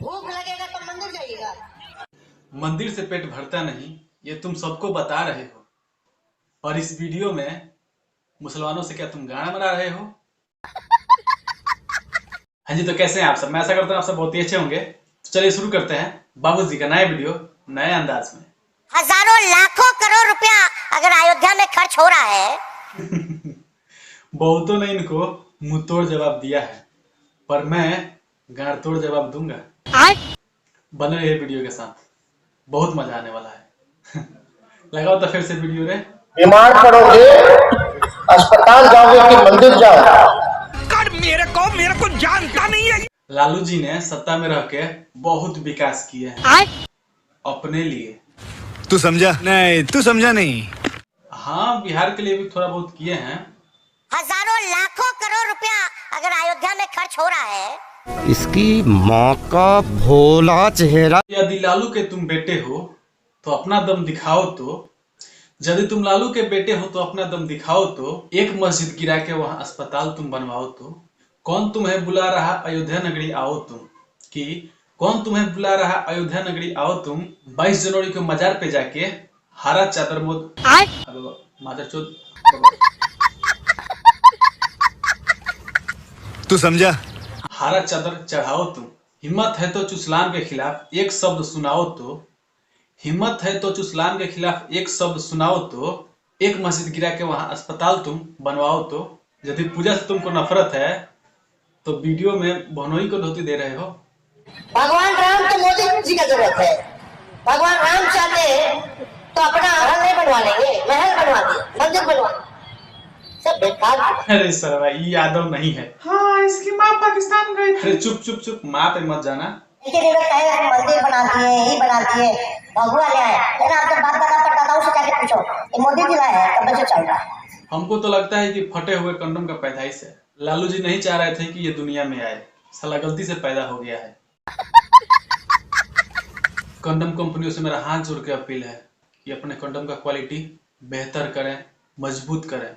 भूख लगेगा तो मंदिर जाइएगा। मंदिर से पेट भरता नहीं, ये तुम सबको बता रहे हो। और इस वीडियो में मुसलमानों से क्या तुम गाना बना रहे हो? हाँ जी, तो कैसे हैं आप सब? मैं आशा करता हूँ आप सब बहुत ही अच्छे होंगे। तो चलिए शुरू करते हैं बाबूजी का नया वीडियो नए अंदाज में। हजारों लाखों करोड़ रुपया अगर अयोध्या में खर्च हो रहा है। बहुतों ने इनको मुंह तोड़ जवाब दिया है, पर मैं गाड़ तोड़ जवाब दूंगा। बने रहिए वीडियो के साथ, बहुत मजा आने वाला है। लगाओ तो फिर से वीडियो रे। बीमार पड़ोगे, अस्पताल जाओगे कि मंदिर जाओ? कर मेरे को जानता नहीं है। लालू जी ने सत्ता में रह के बहुत विकास किए हैं अपने लिए। तू समझा नहीं, तू समझा नहीं। हाँ, बिहार के लिए भी थोड़ा बहुत किए हैं। हजारों लाखों करोड़ रुपया अगर अयोध्या में खर्च हो रहा है। इसकी माँ का भोला चेहरा। यदि लालू के तुम बेटे हो तो अपना दम दिखाओ। तो यदि तुम लालू के बेटे हो तो अपना दम दिखाओ। तो एक मस्जिद गिरा के वहां अस्पताल तुम बनवाओ। तो कौन तुम्हें बुला रहा अयोध्या नगरी आओ तुम, कि कौन तुम्हें बुला रहा अयोध्या नगरी आओ तुम। 22 जनवरी को मजार पे जाके हरा चादर मादरचोद तू समझा। हरा चादर चढ़ाओ तुम। हिम्मत है तो चुसलाम के खिलाफ एक शब्द सुनाओ। तो हिम्मत है तो चुसलाम के खिलाफ एक शब्द सुनाओ। तो एक मस्जिद गिरा के वहां अस्पताल तुम बनवाओ। तो यदि पूजा से तुमको नफरत है तो वीडियो में भनोई को धोती दे रहे हो। भगवान राम को मोदी जी का जरूरत है। भगवान राम चाहते तो अपना महल नहीं बनवा लेंगे, महल बनवा दिए, मंदिर बनवा। सब बेकार। अरे सर भाई, ये यादव नहीं है। हाँ, इसकी माँ पाकिस्तान गई। अरे चुप चुप चुप, माँ पे मत जाना। मंदिर बना दिए, ही बना दिए, भगवा ले आए। आपके बाप दादा पर दादाओं से जाके पूछो, ये मोदी जी लाया है, कब से चल रहा है। हमको तो लगता है कि फटे हुए कंडोम का पैदाइश है। लालू जी नहीं चाह रहे थे कि ये दुनिया में आए, साला गलती से पैदा हो गया है। कंडोम कंपनियों से मेरा हाथ जोड़ के अपील है कि अपने कंडोम का क्वालिटी बेहतर करें, मजबूत करें,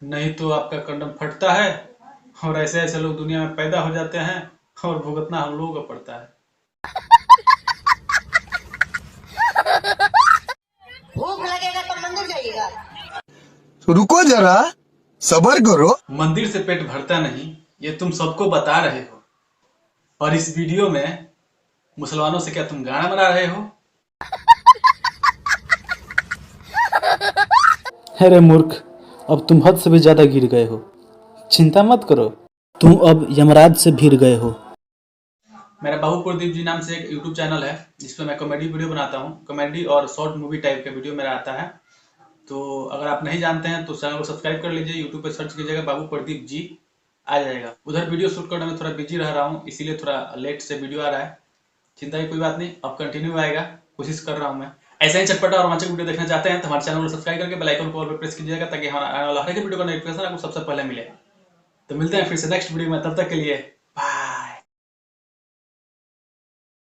नहीं तो आपका कंडोम फटता है और ऐसे ऐसे लोग दुनिया में पैदा हो जाते हैं और भुगतना हम लोगों को पड़ता है। भूख लगेगा तो मंदिर जाइएगा। रुको जरा, सबर करो। मंदिर से पेट भरता नहीं, ये तुम सबको बता रहे हो। और इस वीडियो में मुसलमानों से क्या तुम गाना बना रहे हो? अरे मूर्ख, अब तुम हद से भी ज्यादा गिर गए हो। चिंता मत करो, तुम अब यमराज से भिड़ गए हो। मेरा बाबू प्रदीप जी नाम से एक यूट्यूब चैनल है जिसपे मैं कॉमेडी वीडियो बनाता हूँ। कॉमेडी और शॉर्ट मूवी टाइप का वीडियो मेरा आता है। तो अगर आप नहीं जानते हैं तो चैनल को सब्सक्राइब कर लीजिए। यूट्यूब पे सर्च कीजिएगा बाबू प्रदीप जी, आ जाएगा। उधर वीडियो शूट करने में थोड़ा बिजी रह रहा हूँ, इसीलिए थोड़ा लेट से वीडियो आ रहा है। चिंता की कोई बात नहीं, अब कंटिन्यू आएगा, कोशिश कर रहा हूँ मैं। ऐसा ही चटपटा और रोमांचक वीडियो देखना चाहते हैं तो हमारे चैनल को सब्सक्राइब करके बेल आइकन को ऑल पे प्रेस कीजिएगा ताकि हमारा आने वाला हर एक वीडियो का नोटिफिकेशन आपको सबसे पहले मिले। तो मिलते हैं फिर से नेक्स्ट वीडियो में, तब तक के लिए